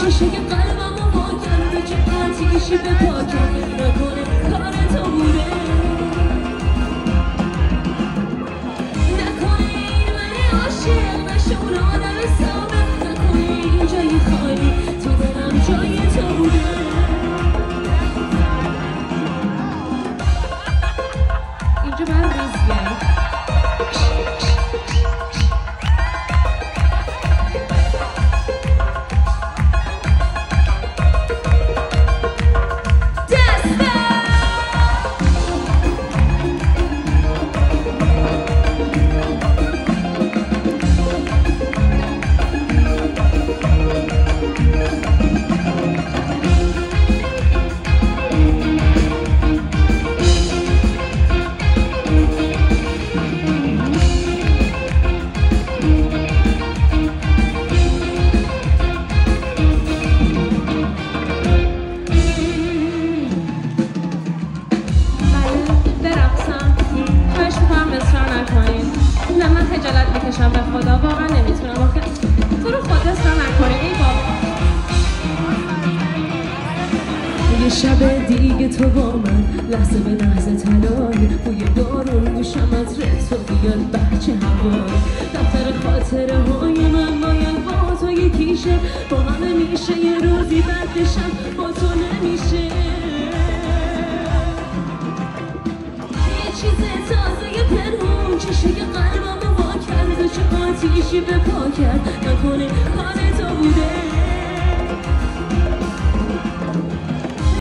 چشه قلبمو وا کرد چه آتیشی به پا کرد نکنه کار تو بوده نکنه این من عاشق نشون آدم ثابت نکنه این جای خالی تو دلم جای تو بوده اینجا من ریزیه بکشم به خدا واقعا نمیتونم آخه تو رو خود اصلا نکنه ای بابا یه شب دیگه تو با من لحظه به لحظه تلای بوی بارون گوشم از رسو بیاد بچه هوای دفتر خاطره های من باید با تو یکیشه با همه میشه یه روزی بعدشم با تو نمیشه یه چیز تازه پنهون چشه قلبم چه آتیشی به پا کرد نکنه